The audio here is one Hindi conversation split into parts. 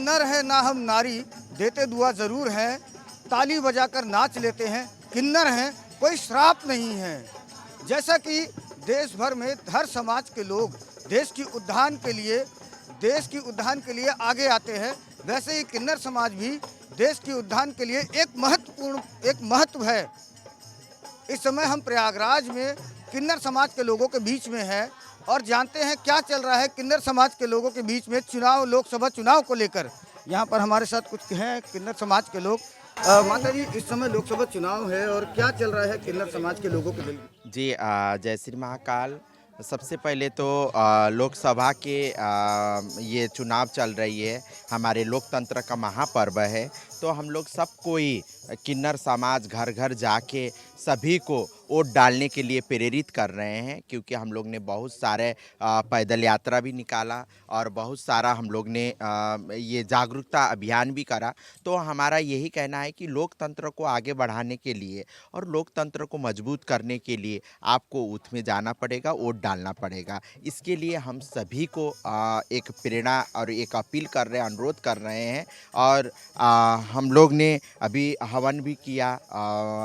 नर है ना हम नारी, देते दुआ ज़रूर है, ताली बजाकर नाच लेते हैं, किन्नर हैं, कोई श्राप नहीं है। जैसा कि देश भर में हर समाज के लोग देश की उद्धान के लिए आगे आते हैं, वैसे ही किन्नर समाज भी देश की उद्धान के लिए एक महत्व है। इस समय हम प्रयागराज में किन्नर समाज के लोगों के बीच में हैं और जानते हैं क्या चल रहा है किन्नर समाज के लोगों के बीच में लोकसभा चुनाव को लेकर। यहाँ पर हमारे साथ कुछ हैं किन्नर समाज के लोग। माता जी, इस समय लोकसभा चुनाव है और क्या चल रहा है किन्नर समाज के लोगों के दिल में? जी जय श्री महाकाल। सबसे पहले तो लोकसभा के ये चुनाव चल रही है, हमारे लोकतंत्र का महापर्व है। तो हम लोग सब कोई किन्नर समाज घर घर जाके सभी को वोट डालने के लिए प्रेरित कर रहे हैं, क्योंकि हम लोग ने बहुत सारे पैदल यात्रा भी निकाला और बहुत सारा हम लोग ने ये जागरूकता अभियान भी करा। तो हमारा यही कहना है कि लोकतंत्र को आगे बढ़ाने के लिए और लोकतंत्र को मजबूत करने के लिए आपको बूथ में जाना पड़ेगा, वोट डालना पड़ेगा। इसके लिए हम सभी को एक प्रेरणा और एक अपील कर रहे हैं, अनुरोध कर रहे हैं। और हम लोग ने अभी हवन भी किया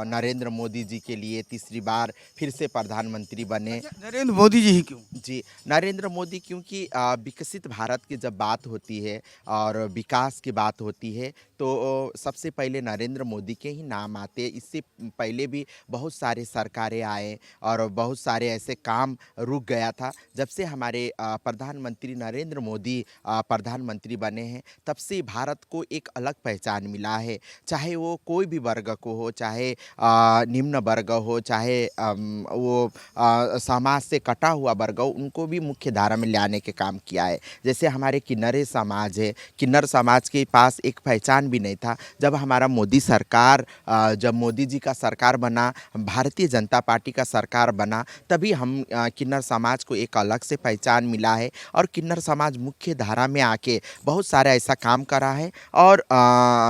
नरेंद्र मोदी जी के लिए, तीसरी बार फिर से प्रधानमंत्री बने। नरेंद्र मोदी जी ही क्यों? जी, नरेंद्र मोदी, क्योंकि विकसित भारत की जब बात होती है और विकास की बात होती है तो सबसे पहले नरेंद्र मोदी के ही नाम आते हैं। इससे पहले भी बहुत सारे सरकारें आए और बहुत सारे ऐसे काम रुक गया था। जब से हमारे प्रधानमंत्री नरेंद्र मोदी प्रधानमंत्री बने हैं, तब से भारत को एक अलग पहचान मिला है। चाहे वो कोई भी वर्ग को हो, चाहे निम्न वर्ग हो, चाहे वो समाज से कटा हुआ वर्ग हो, उनको भी मुख्य धारा में लाने के काम किया है। जैसे हमारे किन्नरे समाज है, किन्नर समाज के पास एक पहचान भी नहीं था। जब हमारा मोदी सरकार जब मोदी जी का सरकार बना, भारतीय जनता पार्टी का सरकार बना, तभी हम किन्नर समाज को एक अलग से पहचान मिला है और किन्नर समाज मुख्य धारा में आके बहुत सारा ऐसा काम करा है। और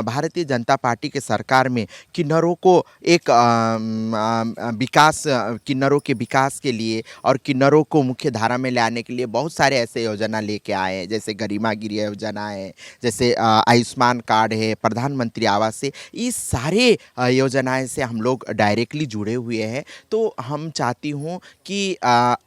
भारतीय जनता पार्टी के सरकार में किन्नरों को एक किन्नरों के विकास के लिए और किन्नरों को मुख्य धारा में लाने के लिए बहुत सारे ऐसे योजना लेके आए हैं। जैसे गरिमागिरी योजना है, जैसे आयुष्मान कार्ड है, प्रधानमंत्री आवास से, इस सारे योजनाएं से हम लोग डायरेक्टली जुड़े हुए हैं। तो हम चाहती हूँ कि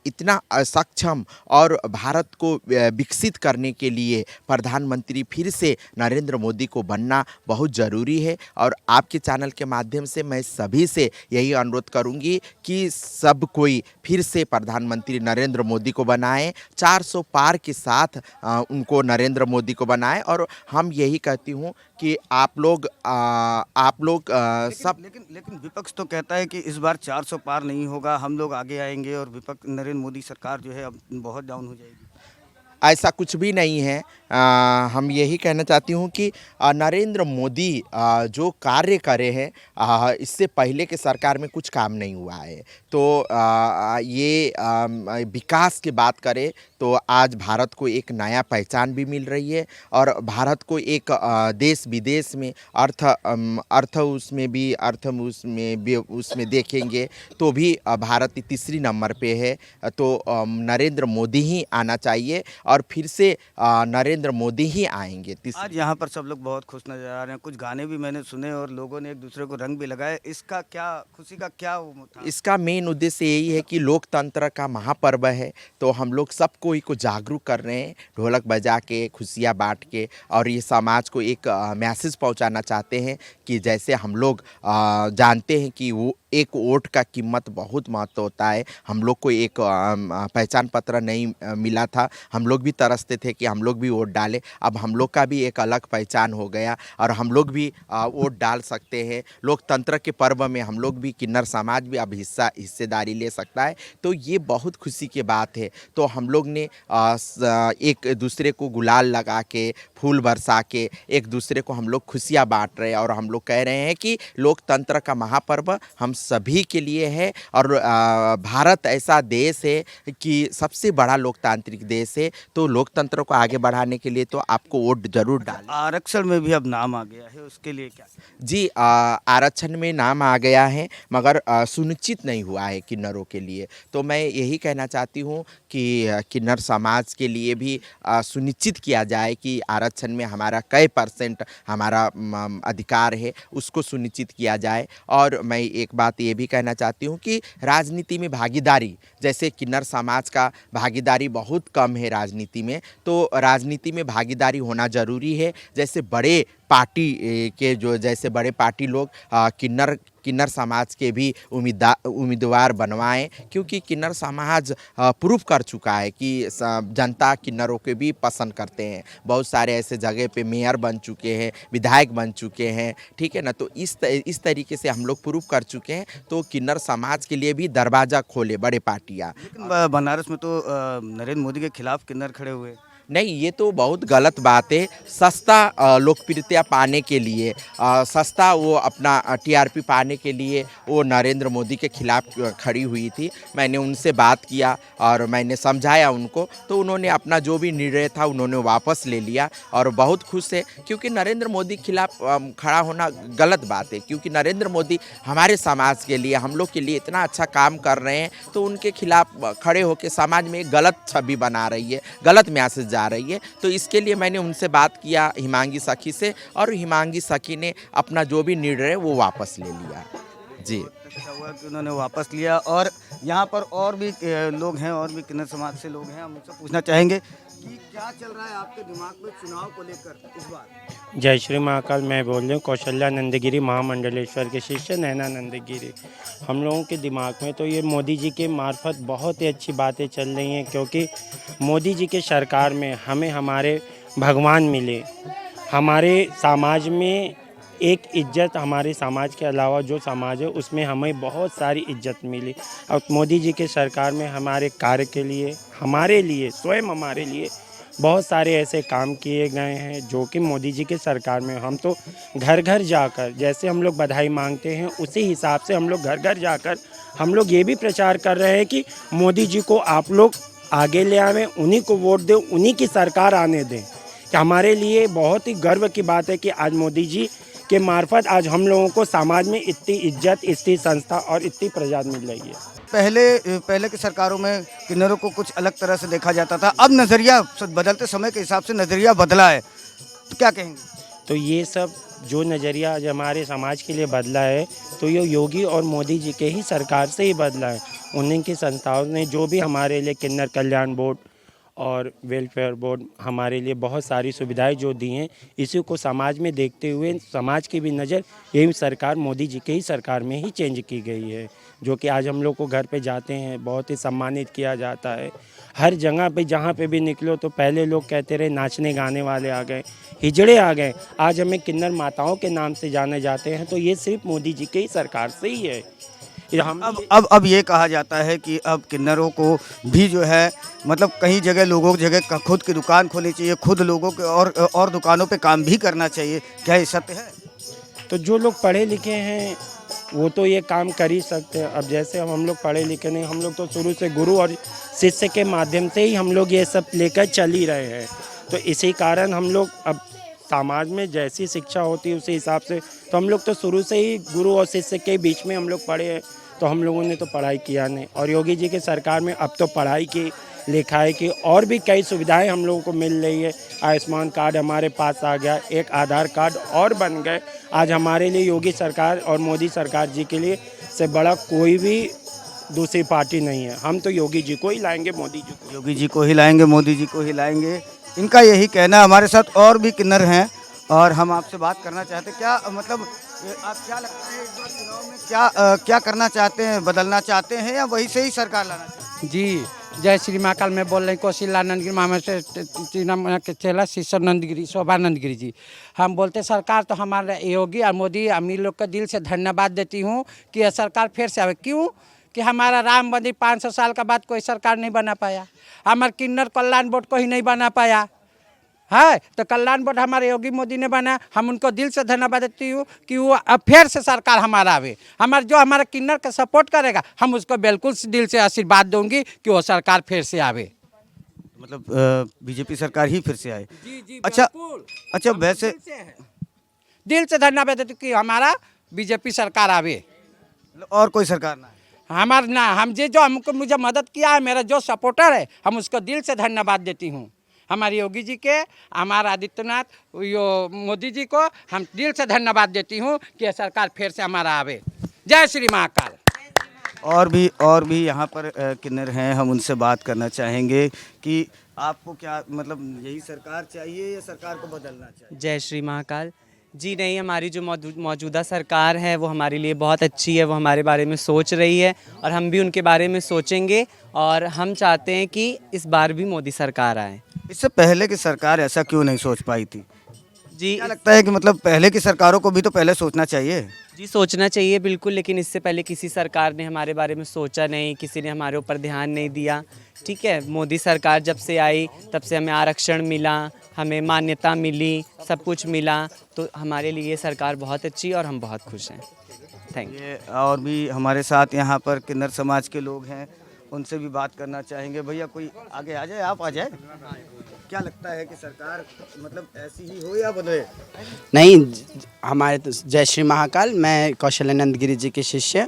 इतना सक्षम और भारत को विकसित करने के लिए प्रधानमंत्री फिर से नरेंद्र मोदी को बनना बहुत ज़रूरी है। और आपके चैनल के माध्यम से मैं सभी से यही अनुरोध करूंगी कि सब कोई फिर से प्रधानमंत्री नरेंद्र मोदी को बनाएं, 400 पार के साथ उनको नरेंद्र मोदी को बनाएं। और हम यही कहती हूं कि आप लोग सब लेकिन विपक्ष तो कहता है कि इस बार 400 पार नहीं होगा, हम लोग आगे आएंगे और विपक्ष नरेंद्र मोदी सरकार जो है अब बहुत डाउन हो जाएगी। ऐसा कुछ भी नहीं है। हम यही कहना चाहती हूँ कि नरेंद्र मोदी जो कार्य करे हैं, इससे पहले के सरकार में कुछ काम नहीं हुआ है। तो ये विकास की बात करें तो आज भारत को एक नया पहचान भी मिल रही है और भारत को एक देश विदेश में अर्थ उसमें देखेंगे तो भी भारत तीसरी नंबर पे है। तो नरेंद्र मोदी ही आना चाहिए और फिर से नरेंद्र मोदी ही आएंगे। आज यहाँ पर सब लोग बहुत खुश नजर आ रहे हैं, कुछ गाने भी मैंने सुने और लोगों ने एक दूसरे को रंग भी लगाए। इसका क्या खुशी का क्या वो था? इसका मेन उद्देश्य यही है कि लोकतंत्र का महापर्व है, तो हम लोग सब कोई को जागरूक कर रहे हैं, ढोलक बजा के, खुशियाँ बांट के, और ये समाज को एक मैसेज पहुंचाना चाहते हैं कि जैसे हम लोग जानते हैं कि वो एक वोट का कीमत बहुत महत्व होता है। हम लोग को एक पहचान पत्र नहीं मिला था, हम लोग भी तरसते थे कि हम लोग भी वोट डालें। अब हम लोग का भी एक अलग पहचान हो गया और हम लोग भी वोट डाल सकते हैं। लोकतंत्र के पर्व में हम लोग भी, किन्नर समाज भी अब हिस्सेदारी ले सकता है। तो ये बहुत खुशी की बात है। तो हम लोग ने एक दूसरे को गुलाल लगा के, फूल बरसा के एक दूसरे को हम लोग खुशियाँ बांट रहे हैं और हम लोग कह रहे हैं कि लोकतंत्र का महापर्व हम सभी के लिए है। और भारत ऐसा देश है कि सबसे बड़ा लोकतांत्रिक देश है, तो लोकतंत्र को आगे बढ़ाने के लिए तो आपको वोट जरूर डालें। आरक्षण में भी अब नाम आ गया है, उसके लिए क्या? जी, आरक्षण में नाम आ गया है, मगर सुनिश्चित नहीं हुआ है किन्नरों के लिए। तो मैं यही कहना चाहती हूँ कि किन्नर समाज के लिए भी सुनिश्चित किया जाए कि आरक्षण में हमारा कई % हमारा अधिकार है, उसको सुनिश्चित किया जाए। और मैं एक बात ये भी कहना चाहती हूँ कि राजनीति में भागीदारी, जैसे किन्नर समाज का भागीदारी बहुत कम है राजनीति में, तो राजनीति में भागीदारी होना ज़रूरी है। जैसे बड़े पार्टी के जो जैसे बड़े पार्टी लोग किन्नर समाज के भी उम्मीदवार बनवाएं, क्योंकि किन्नर समाज प्रूव कर चुका है कि जनता किन्नरों के भी पसंद करते हैं। बहुत सारे ऐसे जगह पे मेयर बन चुके हैं, विधायक बन चुके हैं, ठीक है ना। तो इस तरीके से हम लोग प्रूव कर चुके हैं, तो किन्नर समाज के लिए भी दरवाज़ा खोले बड़े पार्टियाँ। लेकिन बनारस में तो नरेंद्र मोदी के खिलाफ किन्नर खड़े हुए। नहीं, ये तो बहुत गलत बात है। सस्ता लोकप्रियता पाने के लिए, सस्ता वो अपना टीआरपी पाने के लिए वो नरेंद्र मोदी के खिलाफ खड़ी हुई थी। मैंने उनसे बात किया और मैंने समझाया उनको, तो उन्होंने अपना जो भी निर्णय था उन्होंने वापस ले लिया और बहुत खुश है। क्योंकि नरेंद्र मोदी के खिलाफ खड़ा होना गलत बात है, क्योंकि नरेंद्र मोदी हमारे समाज के लिए, हम लोग के लिए इतना अच्छा काम कर रहे हैं, तो उनके खिलाफ खड़े होकर समाज में एक गलत छवि बना रही है, गलत मैसेज जा रही है। तो इसके लिए मैंने उनसे बात किया, हिमांगी सखी से, और हिमांगी सखी ने अपना जो भी निर्णय वो वापस ले लिया। जी, अच्छा हुआ कि उन्होंने वापस लिया। और यहाँ पर और भी लोग हैं, और भी किन्नर समाज से लोग हैं, हम उनसे पूछना चाहेंगे कि क्या चल रहा है आपके दिमाग में चुनाव को लेकर इस बार? जय श्री महाकाल। मैं बोल रही हूँ कौशल्या नंदगिरी, महामंडलेश्वर के शिष्य नैना नंदगिरी। हम लोगों के दिमाग में तो ये मोदी जी के मार्फत बहुत ही अच्छी बातें चल रही हैं, क्योंकि मोदी जी के सरकार में हमें हमारे भगवान मिले, हमारे समाज में एक इज्जत, हमारे समाज के अलावा जो समाज है उसमें हमें बहुत सारी इज्जत मिली। और मोदी जी के सरकार में हमारे कार्य के लिए, हमारे लिए, स्वयं हमारे लिए बहुत सारे ऐसे काम किए गए हैं जो कि मोदी जी के सरकार में हम तो घर घर जाकर, जैसे हम लोग बधाई मांगते हैं उसी हिसाब से हम लोग घर घर जाकर हम लोग ये भी प्रचार कर रहे हैं कि मोदी जी को आप लोग आगे ले आवें, उन्हीं को वोट दें, उन्हीं की सरकार आने दें। कि हमारे लिए बहुत ही गर्व की बात है कि आज मोदी जी के मार्फत आज हम लोगों को समाज में इतनी इज्जत, इतनी संस्था और इतनी प्रजा मिल रही है। पहले की सरकारों में किन्नरों को कुछ अलग तरह से देखा जाता था, अब नज़रिया बदलते समय के हिसाब से नज़रिया बदला है, तो क्या कहेंगे? तो ये सब जो नज़रिया आज हमारे समाज के लिए बदला है, तो ये योगी और मोदी जी के ही सरकार से ही बदला है। उन्हीं की संस्थाओं ने जो भी हमारे लिए किन्नर कल्याण बोर्ड और वेलफेयर बोर्ड हमारे लिए बहुत सारी सुविधाएं जो दी हैं, इसी को समाज में देखते हुए समाज की भी नज़र यही सरकार, मोदी जी के ही सरकार में ही चेंज की गई है। जो कि आज हम लोग को घर पे जाते हैं बहुत ही सम्मानित किया जाता है। हर जगह पे जहाँ पे भी निकलो तो पहले लोग कहते रहे नाचने गाने वाले आ गए, हिजड़े आ गए, आज हमें किन्नर माताओं के नाम से जाने जाते हैं। तो ये सिर्फ मोदी जी के ही सरकार से ही है। हम अब ये कहा जाता है कि अब किन्नरों को भी जो है, मतलब कहीं जगह लोगों की जगह खुद की दुकान खोलनी चाहिए, खुद लोगों के और दुकानों पे काम भी करना चाहिए। क्या ये सत्य है? तो जो लोग पढ़े लिखे हैं वो तो ये काम कर ही सकते हैं। अब जैसे हम लोग पढ़े लिखे नहीं, हम लोग तो शुरू से गुरु और शिष्य के माध्यम से ही हम लोग ये सब लेकर चल ही रहे हैं। तो इसी कारण हम लोग अब समाज में जैसी शिक्षा होती है उसी हिसाब से, तो हम लोग तो शुरू से ही गुरु और शिष्य के बीच में हम लोग पढ़े हैं। तो हम लोगों ने तो पढ़ाई किया नहीं, और योगी जी की सरकार में अब तो पढ़ाई की, लिखाई की और भी कई सुविधाएं हम लोगों को मिल रही है। आयुष्मान कार्ड हमारे पास आ गया, एक आधार कार्ड और बन गए। आज हमारे लिए योगी सरकार और मोदी सरकार जी के लिए से बड़ा कोई भी दूसरी पार्टी नहीं है। हम तो योगी जी को ही लाएंगे, मोदी जी को। योगी जी को ही लाएंगे, मोदी जी को ही लाएंगे, इनका यही कहना है। हमारे साथ और भी किन्नर हैं और हम आपसे बात करना चाहते हैं। क्या मतलब आप क्या लगता है इस बार चुनाव में क्या करना चाहते हैं, बदलना चाहते हैं या वही से ही सरकार लाना चाहते हैं? जी, जय श्री महाकाल। मैं बोल रही हूँ कौशल्या नंदगिरी, मामा से चेला शिष्य नंदगिरी, शोभा नंदगिरी जी। हम बोलते सरकार तो हमारे योगी और मोदी अमीर लोग का दिल से धन्यवाद देती हूँ कि यह सरकार फिर से आवे। क्यों कि हमारा राम मंदिर 500 साल का बाद कोई सरकार नहीं बना पाया, हमारे किन्नर कल्याण बोर्ड को ही नहीं बना पाया, है तो कल्याण बोर्ड हमारे योगी मोदी ने बनाया। हम उनको दिल से धन्यवाद देती हूँ कि वो अब फिर से सरकार हमारा आवे। हमारा किन्नर का सपोर्ट करेगा, हम उसको बिल्कुल दिल से आशीर्वाद दूंगी कि वो सरकार फिर से आवे। मतलब बीजेपी सरकार ही फिर से आए। जी जी अच्छा अच्छा, वैसे दिल से धन्यवाद देती हूँ कि हमारा बीजेपी सरकार आवे और कोई सरकार ना है। हम जो हमको मुझे मदद किया है, मेरा जो सपोर्टर है, हम उसको दिल से धन्यवाद देती हूँ। हमारे योगी जी के, हमारा आदित्यनाथ यो मोदी जी को हम दिल से धन्यवाद देती हूँ कि यह सरकार फिर से हमारा आवे। जय श्री महाकाल। और भी यहाँ पर किन्नर हैं, हम उनसे बात करना चाहेंगे कि आपको क्या मतलब यही सरकार चाहिए या सरकार को बदलना चाहिए? जय श्री महाकाल। जी नहीं, हमारी जो मौजूदा सरकार है वो हमारे लिए बहुत अच्छी है, वो हमारे बारे में सोच रही है और हम भी उनके बारे में सोचेंगे और हम चाहते हैं कि इस बार भी मोदी सरकार आए। इससे पहले की सरकार ऐसा क्यों नहीं सोच पाई थी? जी क्या लगता है कि मतलब पहले की सरकारों को भी तो पहले सोचना चाहिए? जी सोचना चाहिए बिल्कुल, लेकिन इससे पहले किसी सरकार ने हमारे बारे में सोचा नहीं, किसी ने हमारे ऊपर ध्यान नहीं दिया। ठीक है, मोदी सरकार जब से आई तब से हमें आरक्षण मिला, हमें मान्यता मिली, सब कुछ मिला, तो हमारे लिए ये सरकार बहुत अच्छी है और हम बहुत खुश हैं। Thank you. ये और भी हमारे साथ यहाँ पर किन्नर समाज के लोग हैं, उनसे भी बात करना चाहेंगे। भैया कोई आगे आ जाए, आप आ जाए। क्या लगता है कि सरकार मतलब ऐसी ही हो या बदले? नहीं, हमारे तो जय श्री महाकाल। मैं कौशल्यानंद गिरी जी के शिष्य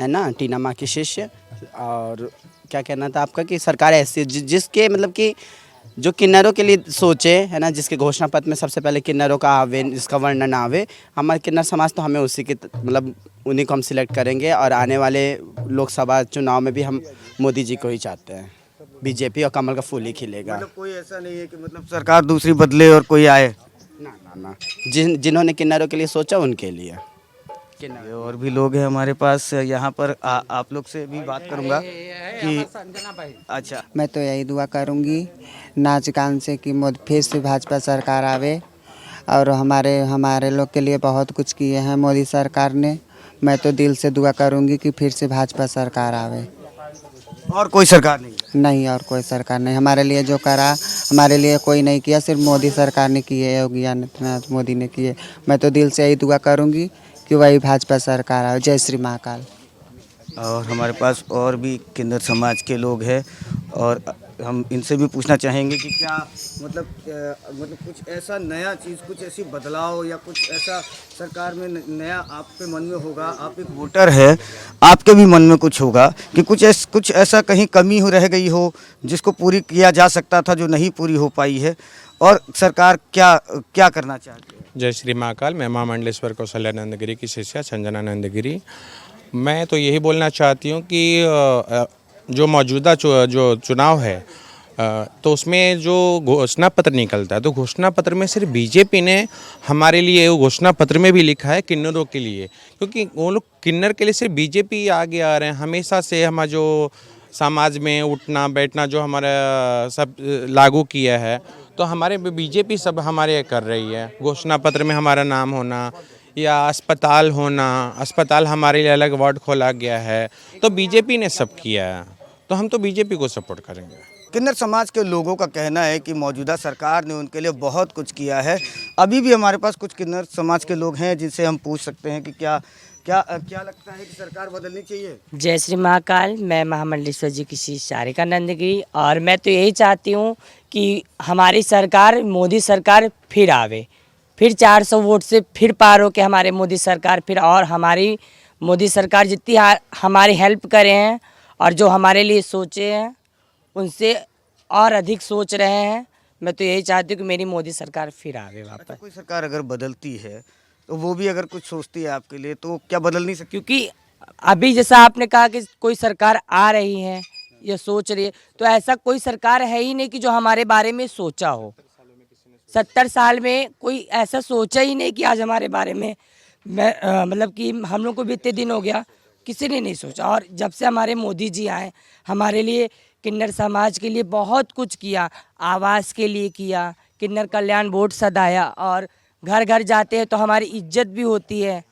है ना, टीना माँ के शिष्य। और क्या कहना था आपका कि सरकार ऐसी जिसके मतलब कि जो किन्नरों के लिए सोचे है ना, जिसके घोषणा पत्र में सबसे पहले किन्नरों का आवे, जिसका वर्णन आवे, हमारे किन्नर समाज तो हमें उसी के मतलब उन्हीं को हम सिलेक्ट करेंगे। और आने वाले लोकसभा चुनाव में भी हम मोदी जी को ही चाहते हैं। बीजेपी और कमल का फूल ही खिलेगा। मतलब कोई ऐसा नहीं है कि मतलब सरकार दूसरी बदले और कोई आए? ना ना ना, जिन्होंने किन्नरों के लिए सोचा उनके लिए। ये और भी लोग हैं हमारे पास यहाँ पर। आप लोग से भी बात करूँगा कि अच्छा, मैं तो यही दुआ करूंगी नाच गान से कि फिर से भाजपा सरकार आवे। और हमारे लोग के लिए बहुत कुछ किए हैं मोदी सरकार ने। मैं तो दिल से दुआ करूंगी कि फिर से भाजपा सरकार आवे। और कोई सरकार नहीं? नहीं, और कोई सरकार नहीं। हमारे लिए जो करा, हमारे लिए कोई नहीं किया, सिर्फ मोदी सरकार ने किए, योगी आदित्यनाथ मोदी ने किए। मैं तो दिल से यही दुआ करूंगी कि वही भाजपा सरकार आवे। जय श्री महाकाल। और हमारे पास और भी किन्नर समाज के लोग हैं और हम इनसे भी पूछना चाहेंगे कि क्या मतलब कुछ ऐसा नया चीज़, कुछ ऐसी बदलाव या कुछ ऐसा सरकार में नया आपके मन में होगा। आप एक वोटर है, आपके भी मन में कुछ होगा कि कुछ ऐसा कहीं कमी रह गई हो जिसको पूरी किया जा सकता था, जो नहीं पूरी हो पाई है, और सरकार क्या करना चाहती है? जय श्री महाकाल। मैं महामंडलेश्वर कौशल्यानंद गिरी की शिष्या संजनानंद गिरी। मैं तो यही बोलना चाहती हूँ कि जो मौजूदा जो चुनाव है तो उसमें जो घोषणा पत्र निकलता है, तो घोषणा पत्र में सिर्फ बीजेपी ने हमारे लिए, वो घोषणा पत्र में भी लिखा है किन्नरों के लिए, क्योंकि वो लोग किन्नर के लिए सिर्फ बीजेपी आगे आ रहे हैं। हमेशा से हमारा जो समाज में उठना बैठना जो हमारा सब लागू किया है, तो हमारे बीजेपी सब हमारे कर रही है। घोषणा पत्र में हमारा नाम होना या अस्पताल होना, अस्पताल हमारे लिए अलग वार्ड खोला गया है, तो बीजेपी ने सब किया है, तो हम तो बीजेपी को सपोर्ट करेंगे। किन्नर समाज के लोगों का कहना है कि मौजूदा सरकार ने उनके लिए बहुत कुछ किया है। अभी भी हमारे पास कुछ किन्नर समाज के लोग हैं जिनसे हम पूछ सकते हैं कि क्या लगता है कि सरकार बदलनी चाहिए? जय श्री महाकाल। मैं महामंडलेश्वर जी की शिष्य सारिका नंदगिरी, और मैं तो यही चाहती हूँ कि हमारी सरकार, मोदी सरकार फिर आवे, फिर 400 वोट से फिर पार हो के हमारे मोदी सरकार फिर, और हमारी मोदी सरकार जितनी हमारी हेल्प करे हैं और जो हमारे लिए सोचे हैं उनसे और अधिक सोच रहे हैं। मैं तो यही चाहती हूँ कि मेरी मोदी सरकार फिर आवे वापस। कोई सरकार अगर बदलती है तो वो भी अगर कुछ सोचती है आपके लिए, तो क्या बदल नहीं सकती? क्योंकि अभी जैसा आपने कहा कि कोई सरकार आ रही है या सोच रही है, तो ऐसा कोई सरकार है ही नहीं कि जो हमारे बारे में सोचा हो। 70 साल में कोई ऐसा सोचा ही नहीं कि आज हमारे बारे में मतलब कि हम लोग को भी इतने दिन हो गया, किसी ने नहीं सोचा। और जब से हमारे मोदी जी आए, हमारे लिए किन्नर समाज के लिए बहुत कुछ किया। आवास के लिए किया, किन्नर कल्याण बोर्ड सदाया, और घर घर जाते हैं तो हमारी इज्जत भी होती है।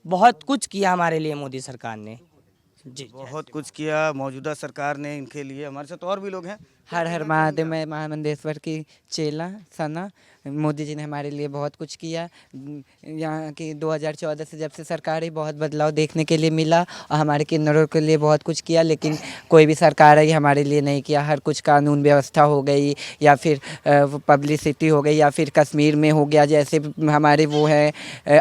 बहुत कुछ किया हमारे लिए मोदी सरकार ने। जी, बहुत कुछ किया मौजूदा सरकार ने इनके लिए। हमारे साथ और भी लोग हैं, हर हर महादेव। मैं महामंडेश्वर की चेला सना। मोदी जी ने हमारे लिए बहुत कुछ किया। यहाँ की 2014 से जब से सरकार ही बहुत बदलाव देखने के लिए मिला और हमारे किन्नरों के लिए बहुत कुछ किया, लेकिन कोई भी सरकार आई हमारे लिए नहीं किया। हर कुछ कानून व्यवस्था हो गई या फिर पब्लिसिटी हो गई या फिर कश्मीर में हो गया, जैसे हमारे वो है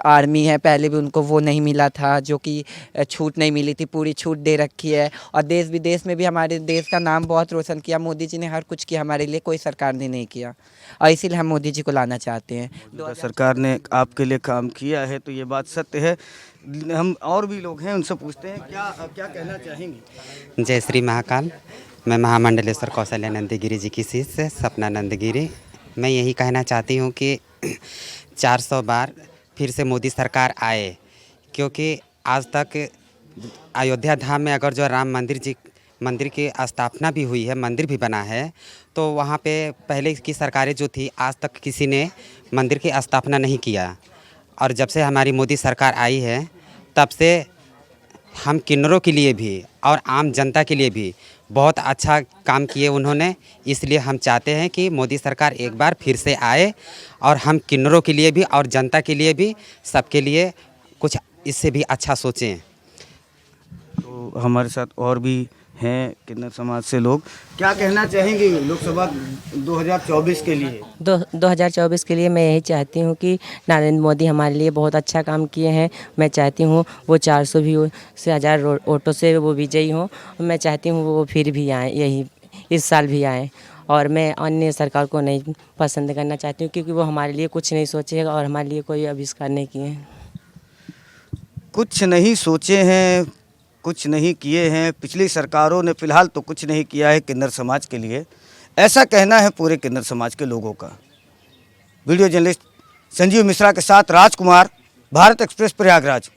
आर्मी है, पहले भी उनको वो नहीं मिला था, जो कि छूट नहीं मिली थी, पूरी छूट दे रखी है। और देश विदेश में भी हमारे देश का नाम बहुत रोशन किया। मोदी जी ने हर कुछ किया हमारे लिए, कोई सरकार ने नहीं किया और इसीलिए हम मोदी जी को लाना चाहते हैं। सरकार ने आपके लिए काम किया है तो ये बात सत्य है। हम और भी लोग हैं, उनसे पूछते हैं क्या क्या कहना चाहेंगे। जय श्री महाकाल। मैं महामंडलेश्वर कौशल्या नंदगिरी जी की शिष्य सपना नंदगिरी। मैं यही कहना चाहती हूँ कि 400 बार फिर से मोदी सरकार आए, क्योंकि आज तक अयोध्या धाम में अगर जो राम मंदिर की स्थापना भी हुई है, मंदिर भी बना है, तो वहाँ पे पहले की सरकारें जो थी आज तक किसी ने मंदिर की स्थापना नहीं किया। और जब से हमारी मोदी सरकार आई है तब से हम किन्नरों के लिए भी और आम जनता के लिए भी बहुत अच्छा काम किए उन्होंने। इसलिए हम चाहते हैं कि मोदी सरकार एक बार फिर से आए और हम किन्नरों के लिए भी और जनता के लिए भी, सबके लिए कुछ इससे भी अच्छा सोचें। तो हमारे साथ और भी हैं किन्नर समाज से लोग, क्या कहना चाहेंगे लोकसभा 2024 के लिए। 2024 के लिए मैं यही चाहती हूँ कि नरेंद्र मोदी हमारे लिए बहुत अच्छा काम किए हैं। मैं चाहती हूँ वो 400 भी से 1000 वोटों से वो विजयी हों। मैं चाहती हूँ वो फिर भी आए, यही इस साल भी आए। और मैं अन्य सरकार को नहीं पसंद करना चाहती हूँ, क्योंकि वो हमारे लिए कुछ नहीं सोचेगा और हमारे लिए कोई आविष्कार नहीं किए हैं। कुछ नहीं सोचे हैं, कुछ नहीं किए हैं। पिछली सरकारों ने फिलहाल तो कुछ नहीं किया है किन्नर समाज के लिए, ऐसा कहना है पूरे किन्नर समाज के लोगों का। वीडियो जर्नलिस्ट संजीव मिश्रा के साथ राजकुमार, भारत एक्सप्रेस, प्रयागराज।